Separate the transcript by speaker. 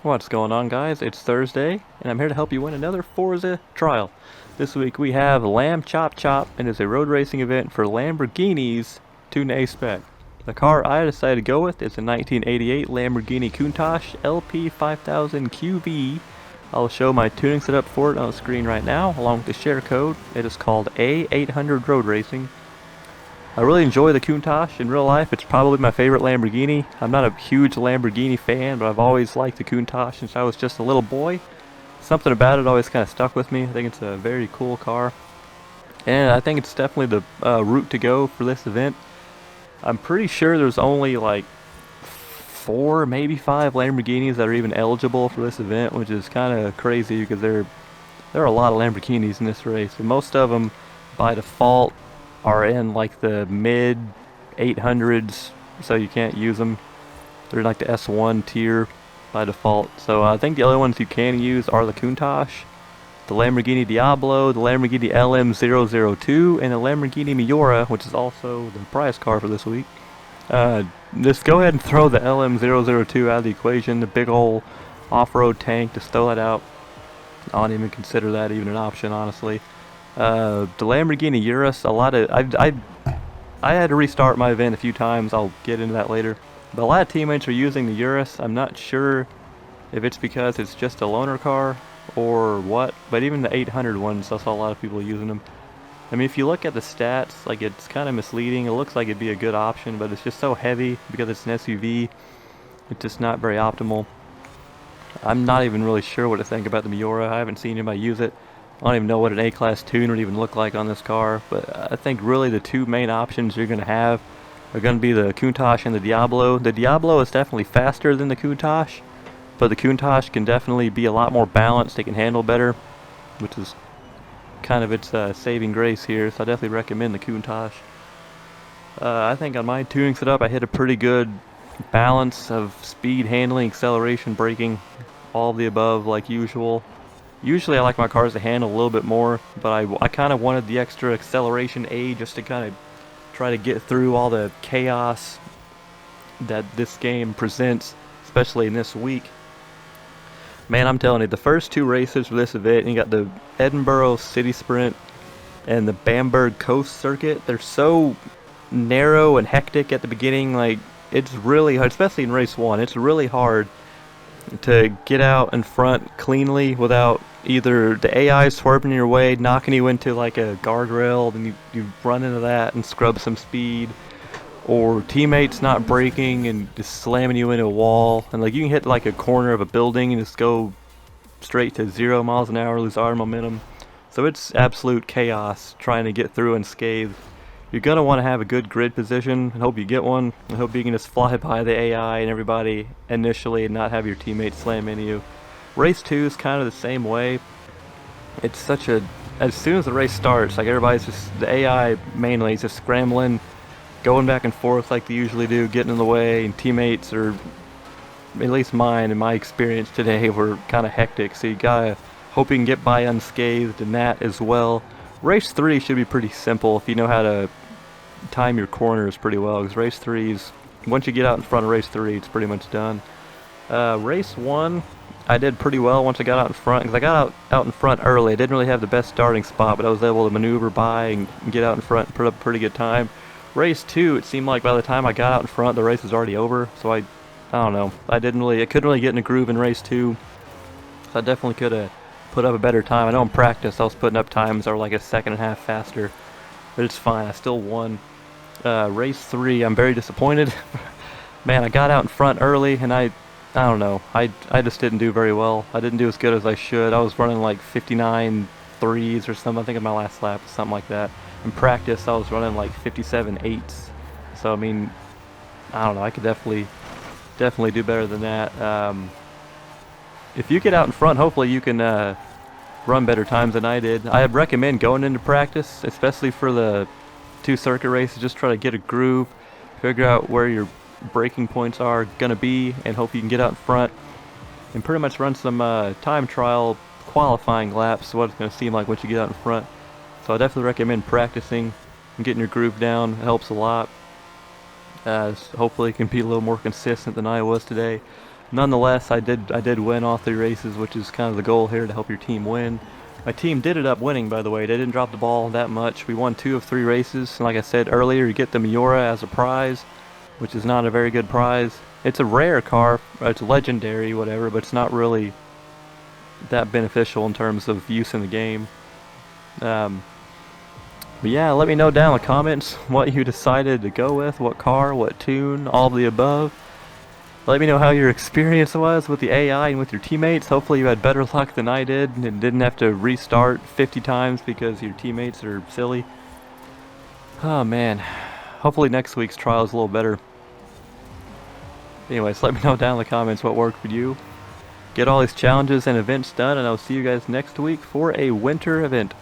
Speaker 1: What's going on, guys? It's Thursday, and I'm here to help you win another Forza trial. This week we have Lamb Chop Chop, and it's a road racing event for Lamborghinis to A spec. The car I decided to go with is a 1988 Lamborghini Countach LP 5000 QV. I'll show my tuning setup for it on the screen right now, along with the share code. It is called A800 Road Racing. I really enjoy the Countach. In real life, it's probably my favorite Lamborghini. I'm not a huge Lamborghini fan, but I've always liked the Countach since I was just a little boy. Something about it always kind of stuck with me. I think it's a very cool car. And I think it's definitely the route to go for this event. I'm pretty sure there's only like 4, maybe 5 Lamborghinis that are even eligible for this event, which is kind of crazy because there are a lot of Lamborghinis in this race. And most of them, by default, are in like the mid 800s, so you can't use them. They're like the S1 tier by default. So I think the only ones you can use are the Countach, the Lamborghini Diablo, the Lamborghini LM002, and the Lamborghini Miura, which is also the prize car for this week. Just go ahead and throw the LM002 out of the equation. The big old off-road tank, just throw that out. I don't even consider that even an option, honestly. The Lamborghini Urus, I had to restart my event a few times. I'll get into that later. But a lot of teammates are using the Urus. I'm not sure if it's because it's just a loaner car or what, but even the 800 ones, I saw a lot of people using them. I mean, if you look at the stats, like, it's kind of misleading. It looks like it'd be a good option, but it's just so heavy because it's an SUV. It's just not very optimal. I'm not even really sure what to think about the Miura. I haven't seen anybody use it. I don't even know what an A-Class tune would even look like on this car, but I think really the two main options you're going to have are going to be the Countach and the Diablo. The Diablo is definitely faster than the Countach, but the Countach can definitely be a lot more balanced. It can handle better, which is kind of its saving grace here, so I definitely recommend the Countach. I think on my tuning setup I hit a pretty good balance of speed, handling, acceleration, braking, all of the above like usual. Usually I like my cars to handle a little bit more, but I kind of wanted the extra acceleration aid just to kind of try to get through all the chaos that this game presents, especially in this week. Man, I'm telling you, the first 2 races for this event, you got the Edinburgh City Sprint and the Bamberg Coast Circuit. They're so narrow and hectic at the beginning. Like, it's really hard, especially in race 1. It's really hard to get out in front cleanly without either the AI swerving your way, knocking you into like a guardrail, then you run into that and scrub some speed, or teammates not braking and just slamming you into a wall, and like you can hit like a corner of a building and just go straight to 0 miles an hour, lose our momentum. So it's absolute chaos trying to get through unscathed. You're going to want to have a good grid position, and hope you get one. I hope you can just fly by the AI and everybody initially and not have your teammates slam into you. Race 2 is kind of the same way. It's such a... As soon as the race starts, like, everybody's just... The AI mainly is just scrambling, going back and forth like they usually do, getting in the way, and teammates are... At least mine, in my experience today, were kind of hectic, so you gotta hope you can get by unscathed in that as well. Race 3 should be pretty simple if you know how to time your corners pretty well, because race 3 is... Once you get out in front of race 3, it's pretty much done. Race 1, I did pretty well once I got out in front, because I got out in front early. I didn't really have the best starting spot, but I was able to maneuver by and get out in front and put up a pretty good time. Race 2, it seemed like by the time I got out in front, the race was already over, so I don't know. I couldn't really get in a groove in race 2, so I definitely could have put up a better time. I know in practice I was putting up times that were like a second and a half faster, but it's fine. I still won. Race 3, I'm very disappointed. Man, I got out in front early, and I don't know. I just didn't do very well. I didn't do as good as I should. I was running like 59 threes or something. I think in my last lap was something like that. In practice, I was running like 57 eights. So I mean, I don't know. I could definitely do better than that. If you get out in front, hopefully you can run better times than I did. I recommend going into practice, especially for the 2 circuit races. Just try to get a groove, figure out where your braking points are going to be, and hope you can get out in front and pretty much run some time trial qualifying laps, what it's going to seem like once you get out in front. So I definitely recommend practicing and getting your groove down. It helps a lot. Hopefully it can be a little more consistent than I was today. Nonetheless, I did win all 3 races, which is kind of the goal here, to help your team win. My team did end up winning, by the way. They didn't drop the ball that much. We won 2 of 3 races, and like I said earlier, you get the Miura as a prize, which is not a very good prize. It's a rare car, it's legendary, whatever, but it's not really that beneficial in terms of use in the game. But yeah, let me know down in the comments what you decided to go with, what car, what tune, all of the above. Let me know how your experience was with the AI and with your teammates. Hopefully you had better luck than I did and didn't have to restart 50 times because your teammates are silly. Oh man, hopefully next week's trial is a little better. Anyways, let me know down in the comments what worked for you. Get all these challenges and events done, and I'll see you guys next week for a winter event.